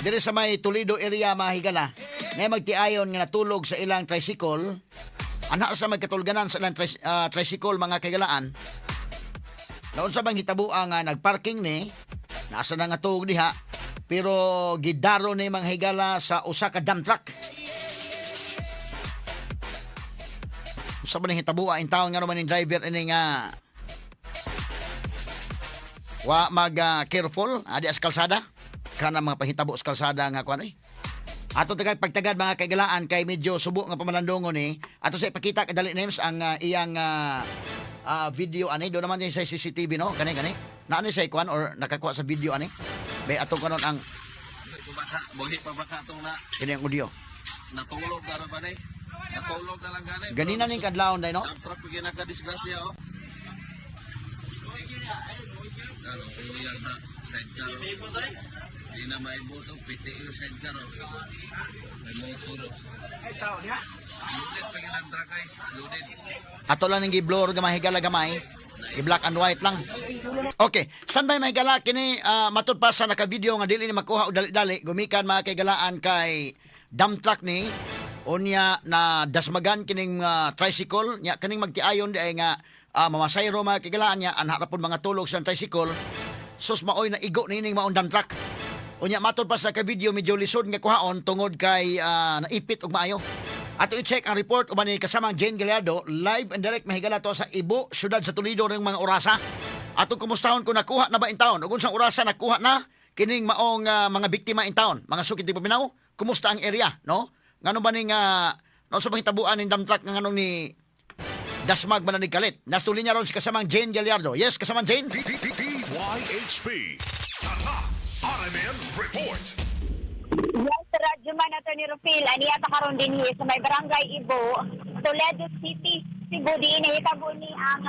Diri sa may Toledo area mahigala na magtiayon nga natulog sa ilang tricycle. Anak sa magkatulganan sa ilang tricycle mga kagalaan. Naon sa bang hitabuang nga nagparking ni nasa na nga tuog diha pero gidaro ni mga higala sa usa ka dump truck. Usa ba ni hitabua in taon nga naman yung driver ini nga wa mag careful adi as kalsada kana mga pahitabo sa kalsada nga kuan ato tagad pagtagad mga kaigalaan kay medyo subo nga pamalandongon ni ato sa ipakita kadali names ang iyang video ani do naman sa CCTV no kani naani sa kuan or nakakuha sa video ani bay ato kanon ang buhi pa baka itong na kini ang audio natulog na rin ba na natulog na lang gani ganina ning kadlawon day no ang trap yung nakadisgrasya oh ano uya sa sidecar di na maibuto piti yung sidecar oh may motor oh loaded pa yung andra guys loaded ato lang ning gi-blur nga mahigala gamay i-black and white lang. Okay, standby may gala kini matud pa sa naka-video nga dili ni makuha og dali-dali gumikan mga kaigalaan kay dump truck ni unya na dasmagan kining tricycle nya kining magtiayon di ay nga mamasayro mga kaigalaan nya anha ra pud mga tulog sa tricycle sus maoy na igo nining maong dump truck. Unya matud pa sa naka-video medyo lisod nga kuhaon tungod kay naipit og maayo. Ato i-check ang report uban ni kasamang Jane Gallardo live and direct mahigala to sa Ibo, syudad sa Toledo ring mga orasa. Ato kumustahon kung nakuha na ba in town? Ug unsang orasa nakuha na kining maong mga biktima in town, mga sukit di paminaw. Kumusta ang area, no? Ngano ba ning no sa pangitabuan ning dump truck nga nganong ni Dasmag man ni kalit. Nastuli niya ron si kasamang Jane Gallardo. Yes, kasamang Jane. DYHP Tatak RMN Report. Yes, radyo man nato ni Rufil. Aniya ta karon din sa may barangay Ibo, Toledo City, Cebu. Diin nahitabo ni ang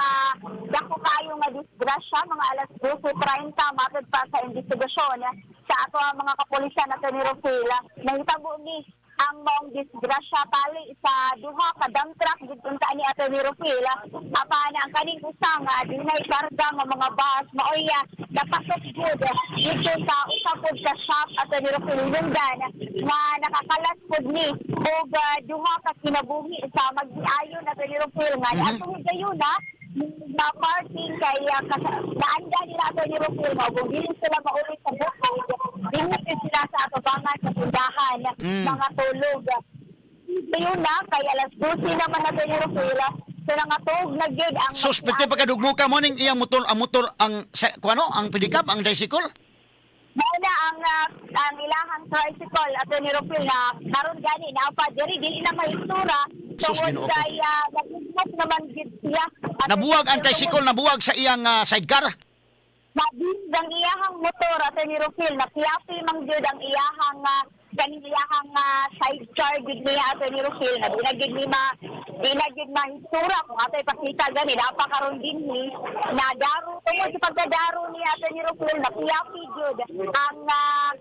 dako kayo nga disgrasya mga alas 12:30 matod pa sa investigasyon sa ato mga kapulisan nato ni Rufil. Nahitabo ni ang mong disgrasya pali sa duha ka dump truck dito ni ato ni Rufil. Apan ang kaning usang dinay karga nga mga bus maoy napasok good dito sa usapod sa shop ato ni Rufil Lundan nga nakakalas pod ni og duha ka kinabuhi sa mag-ayon ato ni Rufil nga atong gayon na parking kay naanda nila ato ni Rufil nga kung dili sila mauli sa bukid dili sila sa atubangan sa tindahan mga tulog. Yun na, kaya alas 12 naman nato ni Rufil so nangatog na gyud ang Suspect pa kadugmo ka mo ning iyang motor ang kuano ang pedicab ang tricycle. Mauna ang ilahang tricycle ato ni Rufil na karon gani na pa dili na mahistura tungod kay nagbuhat naman gid siya. Nabuwag ang tricycle, nabuwag sa iyang sidecar. Mabing ang iyahang motor ato ni Rufil na piyapi mang gyud ang iyahang ganing iyahang sidecar gid niya ato ni Rufil na dinagid mahistura kung ato ipakita gani napakaron din ni nadaro tungod sa pagdadaro ni ato ni Rufil na piyapi gyud ang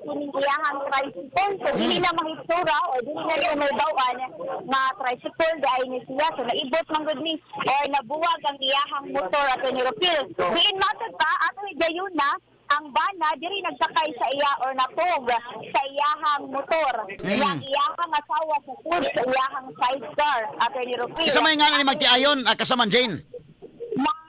kining iyahang tricycle so dili na mahistura o dili na rin may bawaan nga tricycle dai ni siya so naibot man gud ni o nabuwag ang iyahang motor ato ni Rufil. Diin matod pa ato higayon na ang bana diri nagsakay sa iya or napog sa iyahang motor. Yang iyahang asawa sa food sa iyahang sidecar ato ni Rufil. Isa may nga ni magtiayon kasamang Jane.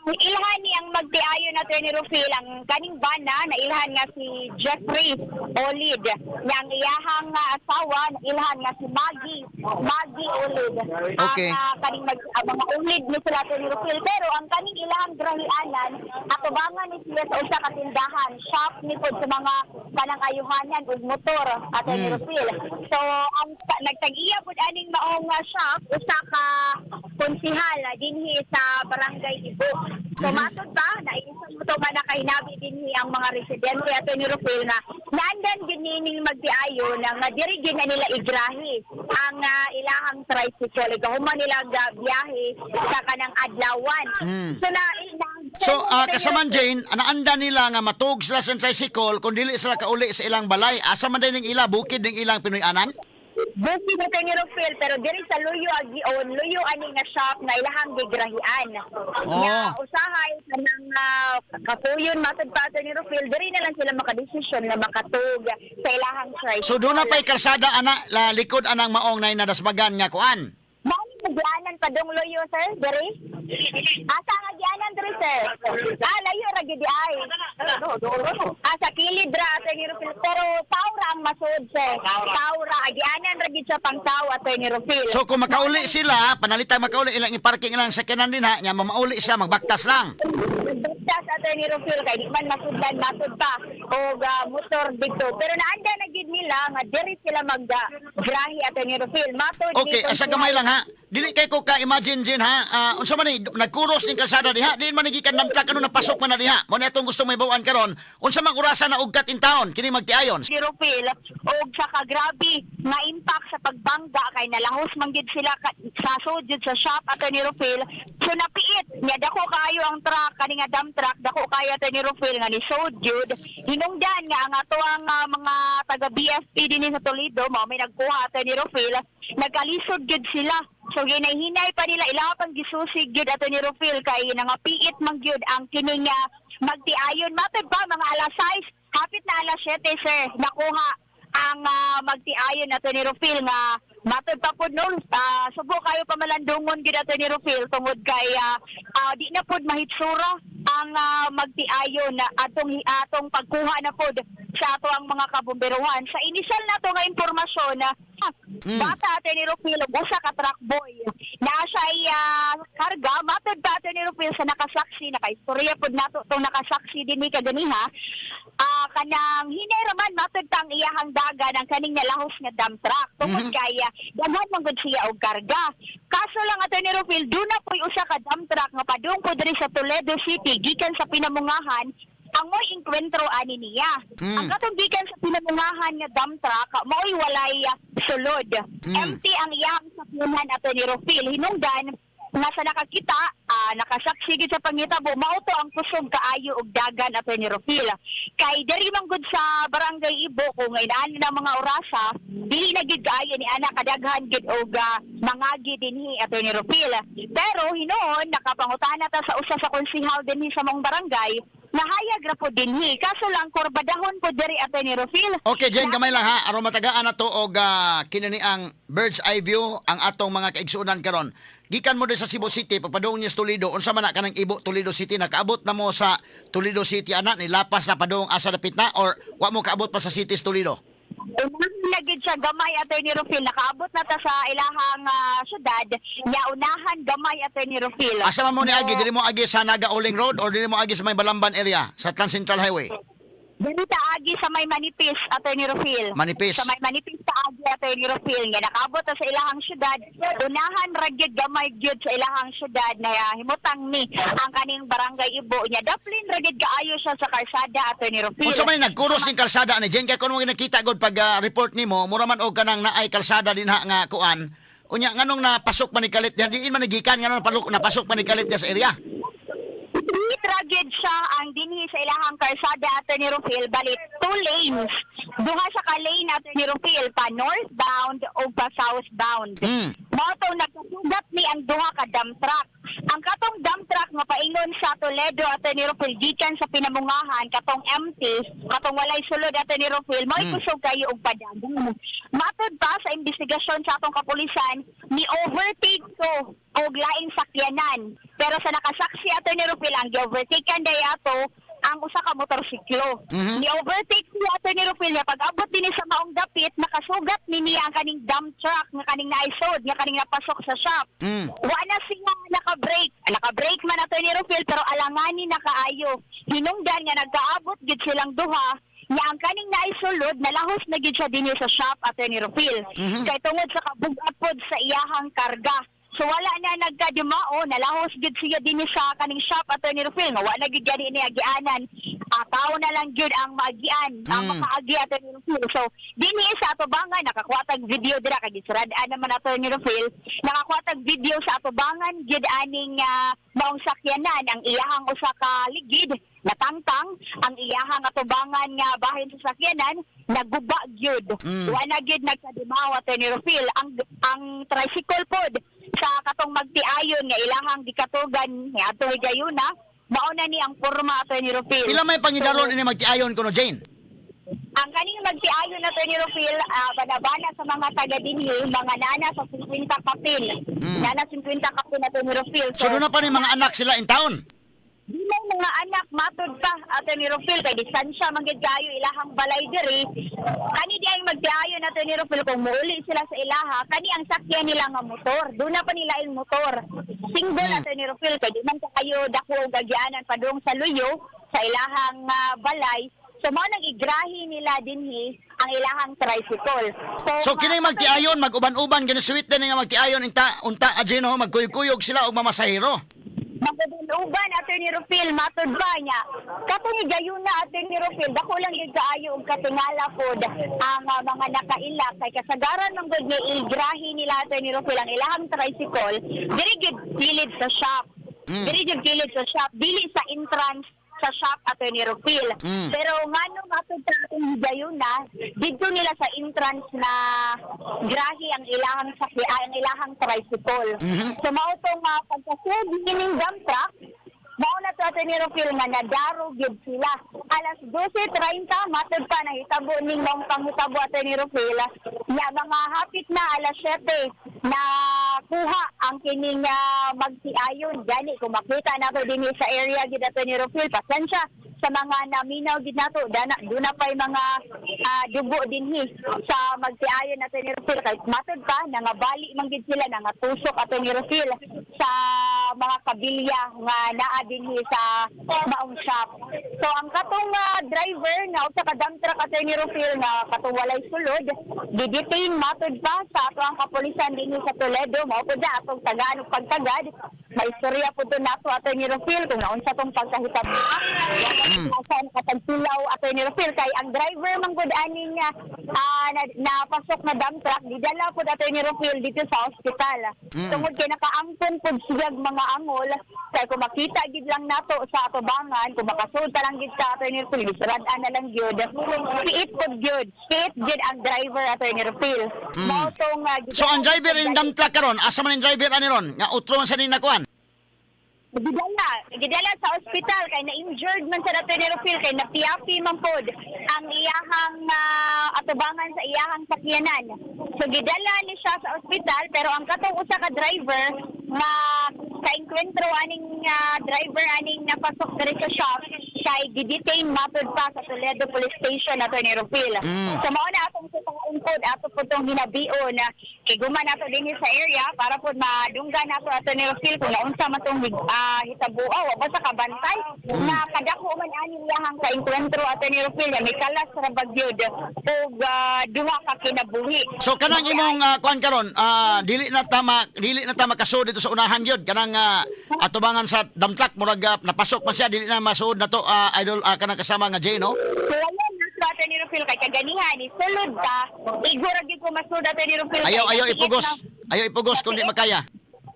Ilhan ni ang magtiayon na ni Rufil ang kaning bana na ilhan nga si Jeffrey Olid yang iyahang asawa na ilhan nga si Maggie Olid. Okay. Ang kaning mga ulid ni sila ni Rufil pero ang kaning ilahang grahianan atubangan ni sila sa usa ka tindahan shop ni pod sa mga kanang ayuhanan ug motor ato ni Rufil. So ang nagtag-iya pod aning maong shop usa ka konsihal dinhi sa barangay Ibo. So matod ba na isang mo to nga nakahinabi dinhi ang mga residente ato ni Rufil na nandan ginining magdiayon nga diri gid na nila igrahi ang ilahang tricycle gahuman nila biyahe sa kanang adlawan. So kasaman Jane anaanda nila nga matug sila sa tricycle kung dili sila kauli sa ilang balay asa man din ila bukid ning ilang Pinoy-anan. Booking ito ni Rufil, pero diri sa Luyo Agion, Luyo ani nga shop na ilahang gigrahian. Oh. Nga usahay kanang kapuyon matod pa ito ni Rufil, diri na lang sila makadesisyon na makatug sa ilahang choice. So doon na pa'y kalsada ana la likod anang maong na nadasmagan nga kuan. Mao nagyanan pa dong Luyo, sir, diri? Asa nga gyanan diri, sir? Layo ra gid ay. Sa kilid ra ito ni Rufil, pero taura ang masud, sir. Taura, agyanan ra gid sa pangtaw ito ni Rufil. So kung makauli sila, panalitang makauli ilang i-parking ilang sakyanan din ha, nya mamauli siya magbaktas lang. Basta sa ni Rufil kay di man masudlan matud pa o motor dito. Pero naanda na gid nila nga diri sila maggrahi ato ni Rufil. Matud Okay, asa gamay lang ha. Dili kay ko ka imagine din ha. Unsa man ni nagkuros ning kalsada diha, di man gikan nam truck ano napasok man na diha. Mo na itong gusto may bawaan karon. Unsa man orasan na ugkat in taon kini magtiayon. ni Rufil og sa kagrabe nga impact sa pagbangga kay nalahos man gid sila sa sudjud sa shop ato ni Rufil. So napiit nya dako kayo ang truck kani nga dump truck dako kayo ato ni Rufil nga ni sudjud. Hinungdan nga ang ato ang mga taga BFP dinhi sa Toledo mao may nagkuha ato ni Rufil. Nagkalisod gid sila. So ginay-hinay pa nila ilaw pang gisusig gyud ato ni Rufil kay nangapiit man gyud ang kining magtiayon matod ba mga alas 6 hapit na alas 7 sir nakuha ang magtiayon ato ni Rufil nga matod pa pud no subo kayo pamalandungon gyud ato ni Rufil tungod kay di na pud mahitsura ang magtiayon na atong pagkuha na pud sa ato ang mga kabomberuhan sa initial na to nga impormasyon na bata ato ni Rufil usa ka truck boy na siya karga matod pa ato ni Rufil sa nakasaksi nakaistorya pud nato tong nakasaksi dinhi kaganiha kanang hinay raman matod tang iyahang dagan ang kaning nalahos nga dump truck tungod kay daghan man gud siya og karga kaso lang ato ni Rufil do na poy usa ka dump truck nga padung po diri sa Toledo City gikan sa Pinamungahan ang mo'y inkwentro ani niya. Ang katong gikan sa Pinamungahan nga dump truck mo'y walay sulod. Empty ang iyang sakyanan ato ni Rufil. Hinungdan nga sa nakakita, nakasaksi gid sa pangitabo, mao to ang kusog kaayo og dagan ato ni Rufil. Kay diri man gud sa Barangay Ibo kung inaan na mga orasa, dili na gid kaayo ni ana kadaghan gid og mangagi dinhi ato ni Rufil. Pero hinuon nakapangutana ta sa usa sa konsehal dinhi sa mong barangay, nahayag ra po dinhi. Kaso lang korbadahon po diri ato ni Rufil. Okay, Jen, gamay lang ha. Aron matagaan na to og kinini ang bird's eye view ang atong mga kaigsuonan karon. Gikan mo din sa Cebu City pagpadung niya sa Toledo. Unsa man na kanang Ibo Toledo City nakaabot na mo sa Toledo City ana ni lapas na padung asa dapit na or wa mo kaabot pa sa City sa Toledo? Nagid siya gamay ato ni Rufil. Nakaabot na ta sa ilahang syudad. Nya unahan gamay ato ni Rufil. Asa man mo ni agi dili mo agi sa Naga Uling Road or dili mo agi sa may Balamban area sa Trans Central Highway? Dili ta agi sa may Manipis ato ni Rufil. Manipis. Sa may Manipis ta agi ato ni Rufil. Nga nakaabot ta sa ilahang syudad. Unahan ra gyud gamay gyud sa ilahang syudad na himutang ni ang kaning Barangay Ibo nya. Daplin ra gyud kaayo siya sa kalsada ato ni Rufil. Unsa man nagkuros ning kalsada ni Jen kay kun mo nakita gud pag report nimo mura man og kanang naay kalsada dinha nga kuan. Unya nganong napasok man ni kalit diyan diin man nagikan nganong napasok man ni kalit diyan sa area. Traged siya ang dinhi sa ilahang kalsada ato ni Rufil balit 2 lanes. Duha sa ka lane ato ni Rufil pa northbound o pa southbound. Mao to nagkasugat ni ang duha ka dump truck. Ang katong dump truck nga paingon sa Toledo ato ni Rufil gikan sa Pinamungahan katong empty, katong walay sulod ato ni Rufil, mao kusog kayo og padagan. Matod pa sa investigasyon sa atong kapulisan, ni overtake to og laing sakyanan. Pero sa nakasaksi ato ni Rufil ang gi-overtaken day ato ang usa ka motorsiklo. Ni overtake niya ato ni Rufil niya pag-abot din sa maong dapit nakasugat niya ang kaning dump truck nga kaning naisod nga kaning napasok sa shop. Wa na siya naka-brake man ato ni Rufil pero alangani na kaayo. Hinungdan nga nagkaabot gid silang duha nga ang kaning naisulod nalahos na gid siya dinhi sa shop ato ni Rufil. Kay tungod sa kabugat pod sa iyahang karga. So wala na nagkadumao, nalahos gid siya din sa kaning shop ato ni Rufil nga wala gid gani ni agianan. Tao na lang gid ang maagian, ang makaagi ato ni Rufil. So dinhi sa atubangan nakakuhatag video dira kay gisurad-an naman ato ni Rufil. Nakakuhatag video sa atubangan gid aning maong sakyanan ang iyahang usa ka ligid natangtang ang iyahang atubangan nga bahin sa sakyanan naguba gyud. Wa na gyud nagkadimaw Attorney Rufil ang tricycle pod sa katong magtiayon nga ilahang gikatugan ni Ato Higayuna mao na ni ang porma Attorney Rufil. Pila may pangidaron ini magtiayon kuno Jane? Ang kaning magtiayon na Attorney Rufil, banabana sa mga taga dinhi, mga nana sa 50 kapil. Nana 50 kapil na Attorney Rufil. So doon na pa ni mga anak sila in town? Di may mga anak matod pa Attorney Rufil kay distansya manggid kayo ilahang balay diri. Kani di ay magtiayon na Attorney Rufil kung muuli sila sa ilaha, kani ang sakyan nila nga motor. Doon na pa nila yung motor. Single Attorney Rufil kay di man kayo dako og gagyanan padung sa luyo sa ilahang balay. So mao nang igrahi nila dinhi ang ilahang tricycle. So kining magtiayon mag-uban-uban gani sweet din nga magtiayon unta ajeno magkuyog-kuyog sila og mamasahero. Magduluban Attorney Rufil matod ba niya. Katong gayuna Attorney Rufil dako lang gid kaayo og katingala pod ang mga nakaila kay kasagaran man gud nga igrahi nila Attorney Rufil ang ilahang tricycle diri gid kilid sa shop. Diri gid kilid sa shop dili sa entrance sa shop Attorney Rufil. Pero ngano matod sa atong gayuna didto nila sa entrance na grahi ang ilahang ang ilahang tricycle. So mao tong pagkasud ning dump truck mao na to Attorney Rufil nga nadaro gid sila. Alas 12:30 matod pa nahitabo ning mong panghitabo Attorney Rufil nga mga hapit na alas 7 na kuha ang kining magtiayon gani kung makita nato dinhi sa area gid Attorney Rufil pasensya sa mga naminaw gid nato doon na pay mga dugo dinhi sa magtiayon Attorney Rufil kay matod pa nangabali man gid sila nangatusok Attorney Rufil sa mga kabilya nga naa dinhi sa maong shop. So ang katong driver na usa ka dump truck Attorney Rufil nga katong walay sulod di-detain matod pa sa ato ang kapulisan dinhi sa Toledo mao pud atong tagaan ug pagtagad may istorya pud nato Attorney Rufil kung naunsa tong pagkahitabo saan katagsilaw Attorney Rufil kay ang driver man gud aning napasok na dump truck didala pud Attorney Rufil dito sa ospital tungod kay nakaangkon pud siyag mga angol kay kung makita gid lang nato sa atubangan kung makasulta lang gid sa Attorney Rufil bisarad-an na lang gyud piit pud gyud ang driver Attorney Rufil mao tong So ang driver in dump truck karon asa man ang driver ani ron nga utro man sa ning nakuan? Gidala sa ospital kay na-injured man sa Attorney Rufil kay napiapi man pod ang iyahang atubangan sa iyahang sakyanan. So gidala ni siya sa ospital pero ang katong usa ka driver nga ka-enkwentro aning driver aning napasok diri sa shop kay gidetain matod pa sa Toledo Police Station Attorney Rufil. So mao na atong sitang pod ato pod tong hinabion na iguman nato dinhi sa area para pod madunggan nato Attorney Rufil kung naunsa man tong hitabuaw wa ba sa kabantay na kadako man ani iyahang ka-enkwentro Attorney Rufil nga may kalas ra bagyod ug duha ka kinabuhi. So kanang imong kuan karon dili na ta makasud dito sa unahan gyud kanang atubangan sa dump truck murag napasok man siya dili na masud na to idol kanang kasama nga Jay no. So ayan na Attorney Rufil kay kaganihan ni sulod ka igura gyud ko masud Attorney Rufil. Ayaw ipugos kung di makaya.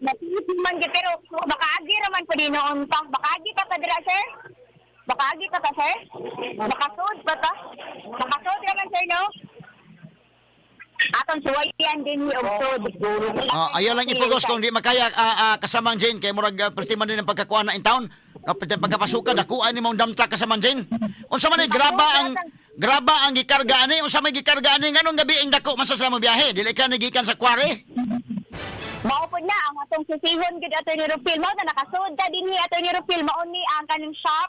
Napilit man gyud pero makaagi raman po din noon pa. Makaagi pa dira sir? Makaagi pa ta sir? Makasud pa ta? Makasud raman sir no? Atong suwayan din ni og sud. Ayaw lang ipugos kung di makaya kasamang Jane kay murag perti man din ang pagkakuha na in town. Kapit ang pagkapasukan dakuan ni mong dump truck kasamang Jane. Unsa man graba ang gikarga ani unsa may gikarga ani nganong gabi ang dako man sa mo biyahe dili ka nagikan sa quarry. Mao pod na ang atong sisihon gid Attorney Rufil mao na nakasud ta dinhi Attorney Rufil mao ni ang kaning shop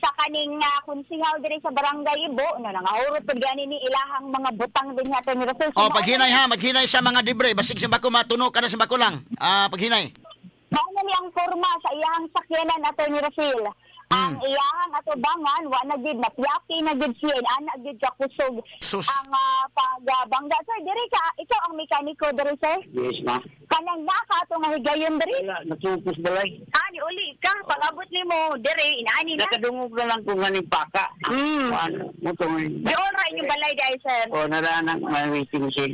sa kaning konsehal diri sa Barangay Ibo na nangahurot pod gani ni ilahang mga butang dinhi Attorney Rufil. Paghinay maghinay sa mga libre basig sa bako matuno ka na sa bako lang. Paghinay. Mao na ni ang forma sa iyahang sakyanan Attorney Rufil. Ang iyahang atubangan wa na gid napiapi na gid siya ana gid ka kusog ang pagbangga sir diri ka ikaw ang mekaniko diri sir. Yes, ma. Kanang naka ato nga higayon diri. Natupos balay. Ani uli ka pag-abot nimo diri inaani na. Nakadungog na lang kung ganing paka. Ano, mo to ngayon. Di all right yung balay dai sir. O, naranak, may waiting siya.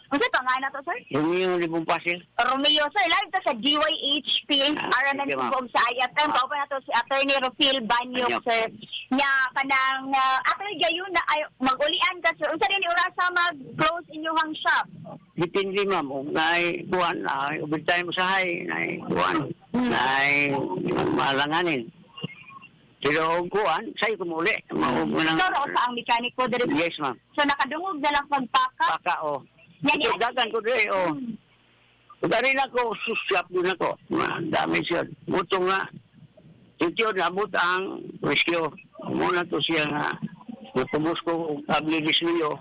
Ano sa pangalan na to, sir? Romeo Libong Pasil. Romeo, sir, live to sa DYHP, Aranan sige, ma'am. Tugog sa ayat. Ang kaupa na to si Attorney Rufil Banyok, Banyok. sir. Nya, kanang, Attorney Gayon na, ay, mag-ulian ka, sir. Unsa rin urasa mag-close inyong shop? Dipindi, ma'am. Kung naay kuhan, overtime usahay, naay kuhan, naay malanganin. Pero kung kuhan, sa'yo kumuli. So, sa ang mekaniko, dere. Yes, ma'am. So, nakadungog na lang pagpaka. Paka, o. Yan, Ito, dagan ko doon, o. Dari na ko, susyap din ako. Dami siya. Buto nga. Ito, nabot ang rescue. Muna to siya nga. Natubos ko, abli disliyo.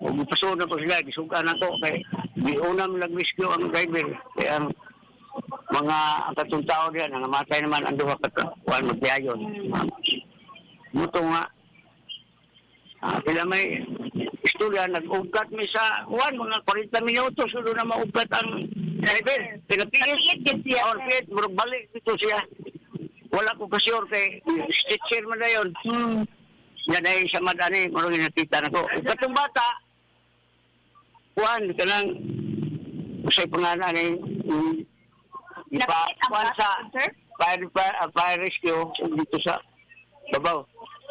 Paso na ko sila, gisugan ako. Kaya, di unang nag-rescue ang driver. Kaya, ang mga katong tao diyan, nangamatay naman ang duha katuan magbiyayon. Buto nga. Pila may istorya, nag-ugkat may sa kuwan, mga 40 minutos, sulo na maugkat ang driver. Pinapiit din siya, or piit, murag balik dito siya. Wala ko kasyor kay stitcher man na yun. Yan ay sa madani, murag nakita na ko. Katong bata, kuwan, ka lang, usay pangalan ay Nakit ang kuwan sa bata, sir? fire rescue dito sa babaw.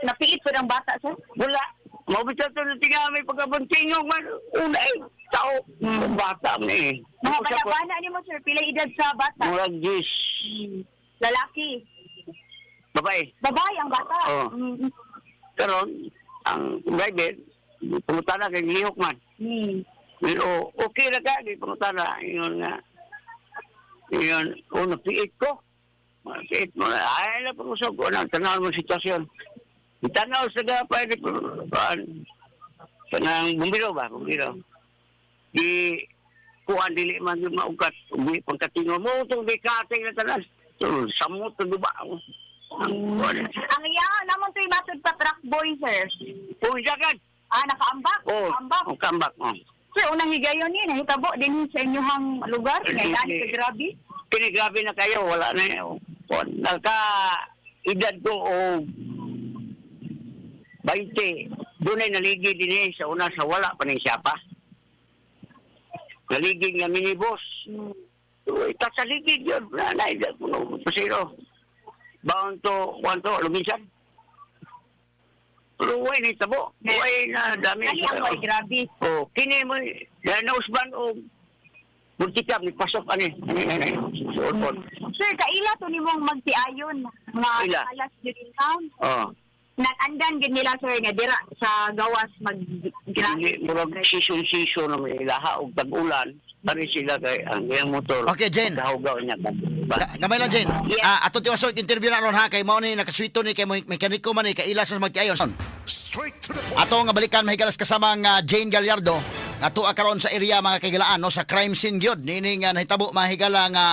Napiit ko ng bata, sir? Wala. Mabita ito na tingamay pagkabuntingong man. Unay, tao. Bata mo eh. Mga banabana ni mo, sir, pila edad sa bata? Murag gis. Lalaki. Babae. Babae ang bata. Oo. Karon ang driver, pumunta na kay lihok man. Pero okay na ka, di pumunta na. Yun nga. Yun, napiit ko. Napiit mo na. Ay, napag-usap ko na. Tanaw mo sitwasyon. Itanaw sa gapay ni kanang bumbiro ba? Bumbiro. Di kuan dili man yung maugat. Di pagkatingo mo itong bikatay na tanas. Samot na duba. Ang iya, naman to'y matod pa truck boy, sir. Uy, jagan! Nakaambak. Ambak. Oh, kambak. Oh. Sir, unang higayon ni, nahitabo din sa inyong lugar. Ngayon, sa grabe. Pinigrabe na kayo, wala na yun. Nagka-edad ko o 20, doon ay naligi din sa una sa wala pa na siya pa. Naligi nga minibus. Ita sa ligid yun. Nanay, pasiro. Baon to, kwanto, lumisan. Pero huwag na itabo. Huwag na dami. Kani ang may grabe. O, kini mo, dahil nausban o multikap, ni pasok ani. Suot. Sir, kaila to ni mong magtiayon. Mga Ila? alas din town. O, Nag-andan din nila, sir, nga dira sa gawas hindi, murag season na may ilaha o tag-ulan. Pari sila kay ang iyang motor. Okay, Jen. Kahugaw niya. Gamay lang, Jen. Yeah. Ato tiwasok interview na ron ha kay mao ni nakaswito ni kay mekaniko man ni kay ilas sa magtiayon. Straight to the point. Ato nga balikan mahigalas kasama nga Jane Gallardo. Ato karon sa area mga kaigalaan no sa crime scene gyud nini nga nahitabo mahigala nga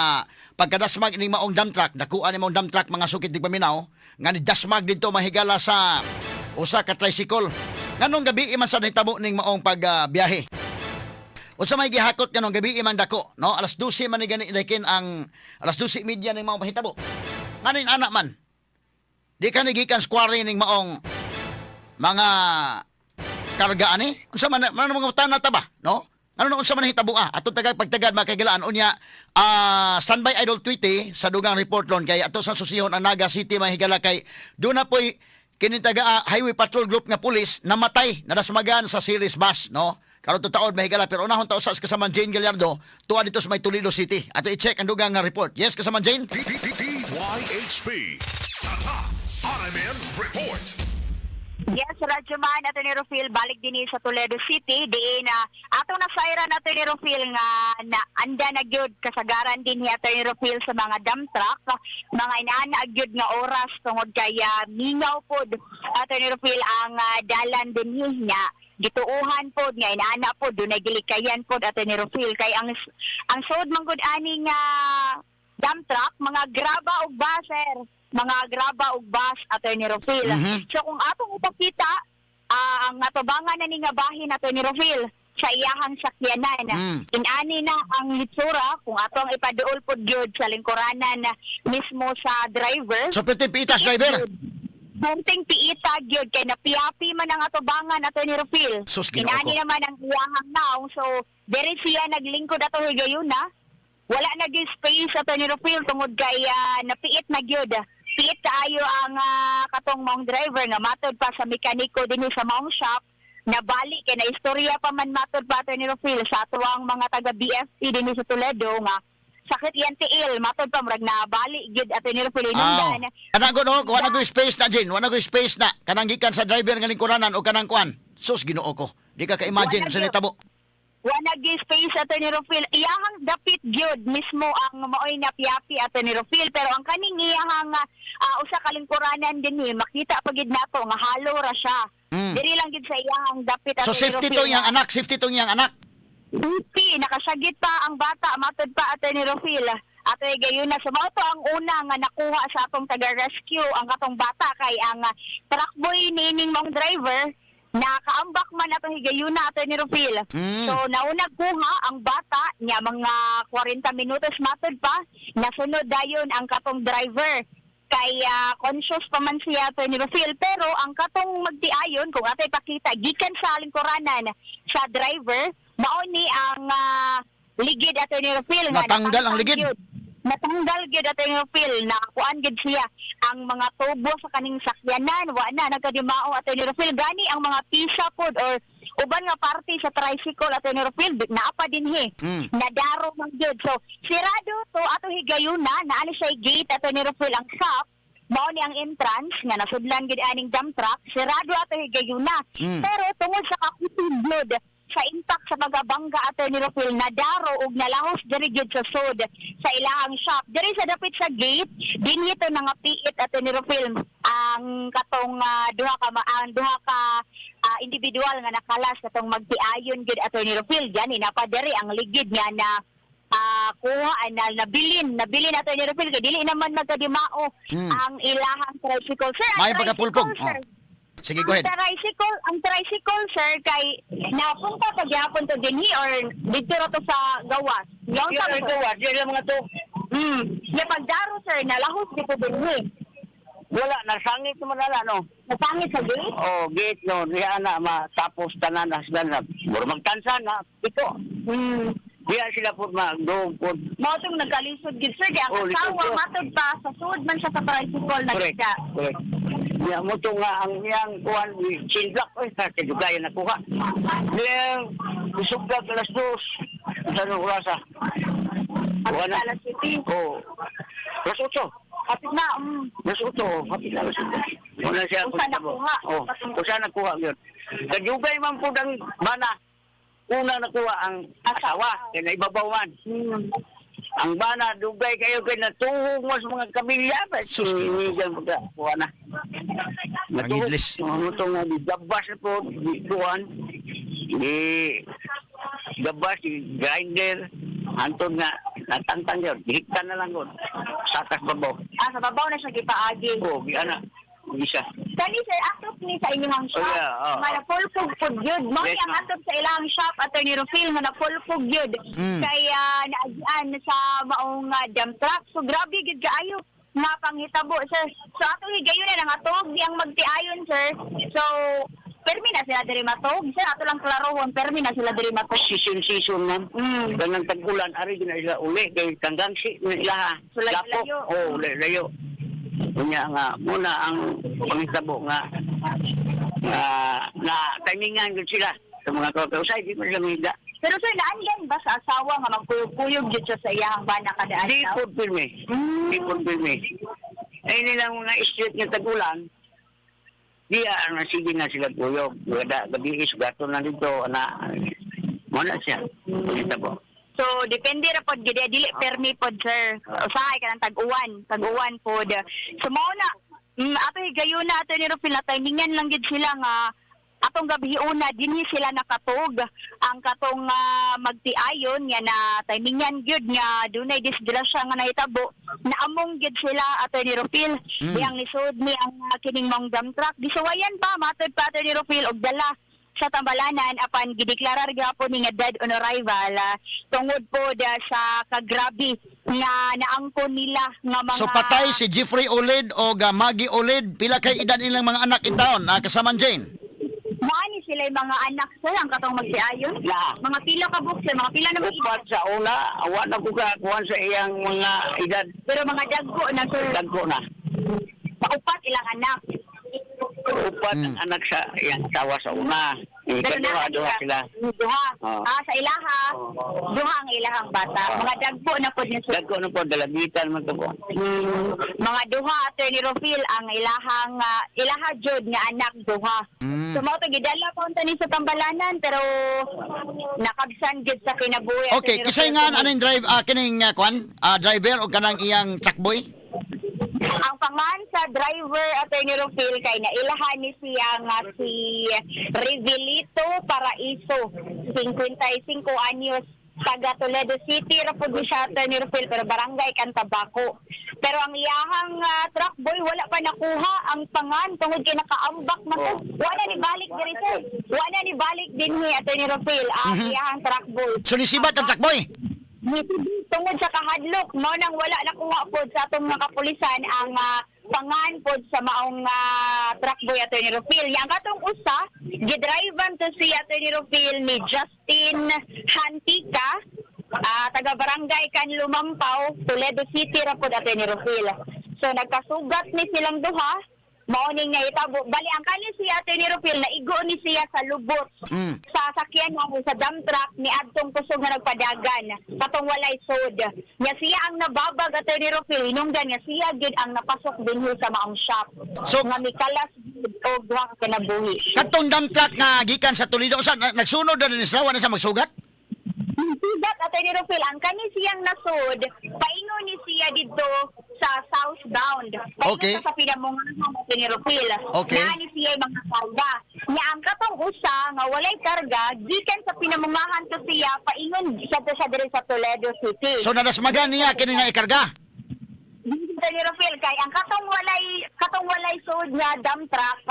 pagkadasmag ining maong dump truck dakuan ni maong dump truck mga sukit di paminaw nga ni dasmag didto mahigala sa usa ka tricycle. Nganong gabi man sa nahitabo ning maong pagbiyahe. Unsa may gihakot kanong gabi man dako, no? Alas 12 man ni gani dakin ang alas 12:30 ning maong pahitabo. Nganin anak man. Di ka nagikan square ning maong mga karga ani. Unsa man mga utana ta ba, no? Ano unsa man hitabo ato tagag pagtagad makagilaan unya standby idol tweety sa dugang report ron kay ato sa susihon ang Naga City mahigala kay do na poy kini taga highway patrol group nga pulis namatay nadasmagan sa series bus, no? Karon to taon mahigala pero unahon taon sa kasaman Jane Gallardo tuwa dito sa may Toledo City. Ato i-check ang dugang nga report. Yes, kasaman Jane. DYHP. Tata. RMN Report. Yes, Radyo Man, ato ni Rufil, balik din sa Toledo City. Diin na, atong nasairan nato ni Rufil nga na anda na gyud kasagaran din ni ato ni Rufil sa mga dump truck. Mga inaana gyud nga oras tungod kaya mingaw pod ato ni Rufil ang dalan din niya. Gituuhan pod nga inaana pod dunay gilikayan pod ato ni Rufil kay ang sod manggod ani nga dump truck mga graba ug baser. Mga graba ug bus Attorney Rufil. So kung atong ipakita ang atubangan na ni nga bahin Attorney Rufil sa iyahang sakyanan. Inani na ang hitsura kung atong ipaduol pod gyud sa lingkuranan mismo sa driver. So perti pitas driver. Bunting piita gyud kay napiapi man ang atubangan ato ni Rufil. Sus, Ginoo Inani ko. naman ang iyahang naong, so diri siya naglingkod ato higayuna. Wala na gyud space ato ni Rufil tungod kay napiit na gyud. Piit kaayo ang katong maong driver nga matod pa sa mekaniko dinhi sa maong shop. Nabalik kay na istorya pa man matod pa ato ni Rufil sa atuang mga taga BFT dinhi sa Toledo nga sakit yan tiil matod pa murag nabalik gyud ato ni Rufil inundan. Kanang ko no, wala ko space na Jin, wala ko space na. Kanang gikan sa driver nga lingkuranan o kanang kuan. Sus Ginoo ko. Di ka ka-imagine Wala sa gyud. nitabo. Wala gyud space ato ni Rufil. Iyahang dapit gyud mismo ang maoy na piapi ato ni Rufil pero ang kaning iyahang usa ka lingkuranan dinhi makita pa gid nato nga halo ra siya. Diri lang gid sa iyahang dapit ato So ni safety Rufil. to iyang anak, safety to iyang anak. Safety, nakasagit pa ang bata matod pa ato ni Rufil. Ato gayon na sa mao to ang una nga nakuha sa atong taga-rescue ang katong bata kay ang truck boy nining mong driver nakaambak man atong higayuna ato ni Rufil. So naunag kuha ang bata niya mga 40 minutos matod pa nasunod dayon ang katong driver kay conscious pa man siya ato ni Rufil pero ang katong magtiayon kung atay pakita gikan sa lingkuranan sa driver mao ni ang ligid ato ni Rufil nga Natanggal ang ligid? natanggal gyud ato ni Rufil nakakuan gyud siya ang mga tubo sa kaning sakyanan wa na nagkadimao ato ni Rufil gani ang mga pisa pod or uban nga parte sa tricycle ato ni Rufil naapa dinhi nadaro man gyud so sirado to ato higayuna naani siya gate ato ni Rufil ang shop mao ni ang entrance nga nasudlan gid aning dump truck sirado ato higayuna pero tungod sa kakutubod sa impact sa pagabangga ato ni Rufil nadaro og nalahos diri gyud sa sod sa ilahang shop diri sa dapit sa gate dinhi to nangapiit ato ni Rufil ang katong duha ka individual nga nakalas katong magtiayon gyud ato ni Rufil gani napadiri ang ligid niya na kuha nabilin ato ni Rufil kay dili naman magkadimao ang ilahang tricycle sir ang May pagkapulpog. tricycle, sir, Sige, go ahead. ang tricycle, sir, kay napunta pa gyapon to dinhi or dito ra to sa gawas. Yung Yung sa gawas, yan ang mga to. Ya pagdaro, sir, nalahos dito dinhi. Wala, nasangit naman nala, no? Napangit sa gate. Oh, gate, no. Diyan na, matapos tanan na sila na. Muro magtansa na. Ito. Diyan sila po magdoon po. Mao tong nagkalisod gid, sir, di ang Oh, asawa lisod, sir. matod pa sa sud man siya sa tricycle na Correct. kita. Correct. Diyan mo to nga ang iyang kuhan, sinlak, sa kadugayan na kuha. Diyan, isuglag alas 2. Sa nung orasa. Kuha na. Alas City. Oh. Alas 8. Kapit na, Alas 8. Hapit na alas 8. Wala siya. Kung saan nakuha. Oh, kung saan nakuha yun. Kadugay man po ng bana. Una nakuha ang asawa. Kaya naibabaw man. Ang bana, dugay kayo kay natuhog mo sa mga kabilya. Sus. Sinigan mo ka. Kuha na. Ang idlis. Ano ito nga, di gabas na po. Di kuhan. Di gabas, di grinder. Antod nga, natangtang yun. Dihiktan na lang yun. Sakas babaw. sa babaw na siya gipaagi. Oh, gana. Isa. Kani sir, atop ni sa inyong shop. Oh, yeah, oh, Nga napulpog po gyud. Mao Yes, ang ma'am. atop sa ilang shop ato ni Rufil nga napulpog gyud. Kaya naagian sa maong dump truck. So grabe gyud kaayo nga panghitabo sir. So ato higayon na nangatog di ang magtiayon sir. So permi na sila diri matog. Sir ato lang klarohon permi na sila diri matog. Season man. Ganang tag-ulan, ari gina sila uli. Kay tanggang si nila. So, layo-layo. Oh, layo. Kunya nga, muna ang pangitabo nga na timingan yun sila sa mga kausay, di mo sila mahida. Pero sir naanyan ba sa asawa nga magkuyog gyud siya sa iyang bana kada Di adlaw? po pirme. Di po pirme. Ay nilang mga street nga tag-ulan, di sige na sila tuyog. Gabi gato na dito, muna siya. Pangitabo. So depende ra pod gid dili permi pod sir. Usahay ka ng tag-uwan pod. So mao na ato higayuna ato ni Rufil na timingan lang gid sila nga atong gabi una dinhi sila nakatog ang katong magtiayon nga na timingan gyud nga dunay disgrasya nga nahitabo naamong gid sila ato ni Rufil diyang lisod ni ang kining mong dump truck gisuwayan pa matod pa ato ni Rufil og dala sa Tambalanan apan gideklarar gyapon ni nga dead on arrival tungod po sa kagrabe nga naangkon nila nga mga So patay si Jeffrey Olid o Maggie Olid. Pila kay edad nilang mga anak in taon, kasama Jane? Maani sila yung mga anak sir ang katong magsiayon. La. Mga pila ka bukse, mga pila na Upat sa una, awa na ko kakuhan sa iyang mga edad. pero mga dagko na sir. Dagko na. Paupat ilang anak. Upat ang anak sa iyang asawa sa una. Ikaduha sila. Duha. Oh. Sa ilaha, duha ang ilahang bata. Mga dagko na po niya sir. Dagko na po, dalagitan man to po. Mga duha Attorney Rofil ang ilahang ilaha jud nga anak duha. So mao to gidala pa unta ni sa Tambalanan pero nakabsan gid sa kinabuhi. Okay, Attorney kisay Rofil. nga aning kining driver o kanang iyang truckboy? Ang pangan sa driver Attorney Rofil kay nailahan ni siya nga si Revilito Paraiso, 55 anyos, taga Toledo City, rapod siya Attorney Rofil, pero barangay Cantabaco. Pero ang iyahang truck boy wala pa nakuha ang pangan tungod kay nakaambak man to. Wala ni balik diri sir. Wala ni balik din ni Attorney Rofil ang iyahang truck boy. So nisibat ang truckboy? Tungod sa kahadlok, mo nang wala nakuha po sa atong mga kapulisan ang pangan po sa maong truck boy Attorney Rofil. Yang katong usa, gidrivean to si Attorney Rofil ni Justin Hantika, taga barangay Canlumampaw, Toledo City rapod Attorney Rofil. So nagkasugat ni silang duha, mauning nga itabo. Bali ang kani si Attorney Rofil na igo ni siya sa lubot sa sakyan mo sa dump truck ni adtong kusog nga nagpadagan katong walay sod. Nya siya ang nababag Attorney Rofil hinungdan nga siya gid ang napasok dinhi sa maong shop. So- nga mikalas o duha ka kinabuhi. Katong dump truck nga gikan sa Toledo, sa nagsunod na rin sa wala sa magsugat? Sigat Attorney Rofil ang kani siyang nasod paingon ni siya dito sa southbound. Okay. Sa pinamungahan Attorney Rofil. Okay. Na ni siya yung mga karga. Nya ang katong usa nga walay karga gikan sa pinamungahan to siya paingon sa diri sa Toledo City. So nadasmagan niya kini nga ikarga? Attorney Rofil kay ang katong walay sod nga dump truck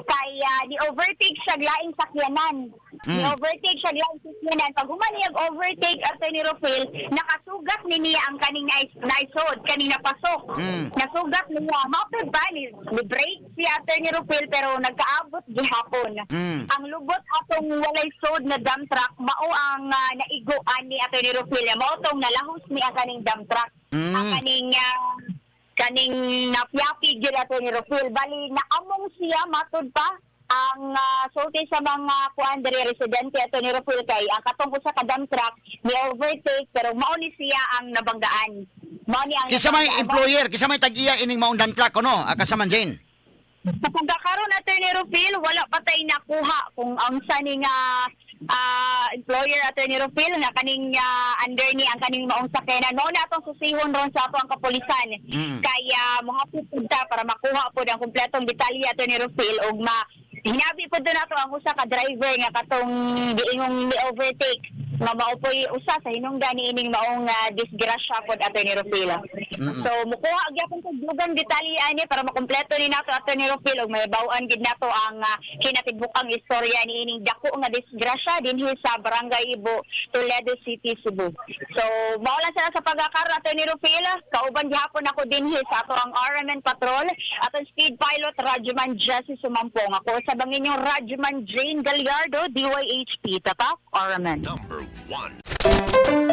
kay ni overtake siya laing sakyanan. Ni overtake siya laing sakyanan. Pag human niya overtake Attorney Rofil, nakasugat ni niya ang kaning naisod, kaning napasok. Nasugat niya. Mapod ba ni break si Attorney Rofil pero nagkaabot gihapon. Ang lubot atong walay sod na dump truck mao ang naiguan ni Attorney Rofil. Mao tong nalahos ni ang kaning dump truck. Ang kaning napyapi gyud Attorney Rofil. Bali naamong siya matud pa ang sulti sa mga kuan diri residente Attorney Rofil kay ang katong usa ka dump truck ni overtake pero mao ni siya ang nabanggaan. Mao ni ang Kisa may employer, kisa may tag-iya ining maong dump truck no? Kasama Jane. Sa pagkakaroon Attorney Rofil wala pa tay nakuha kung ang ni nga employer Attorney Rofil nga kaning under ni ang kaning maong sakyanan mao na atong susihon ron sa ato ang kapulisan kaya mohapit pud ta para makuha pud ang kompletong detalye Attorney Rofil ug hinabi pud nato ang usa ka driver nga katong giingong ni overtake nga maupoy usa sa hinungdan ni ining maong disgrasya pud Attorney Rofil. So mukuha gyapon sa dugang detalye ani para makompleto ni nato Attorney Rofil ug mahibaw-an gid nato ang kinatibukang istorya ni ining dako nga disgrasya dinhi sa Barangay Ibo, Toledo City, Cebu. So mao lang sila sa pagkakaroon Attorney Rofil, kauban gihapon ako dinhi sa ato ang RMN Patrol atong speed pilot Radyoman Jesse Sumampong. Ako sa banginyong Radyoman Jane Gallardo, DYHP, Tatak, RMN. Number 1.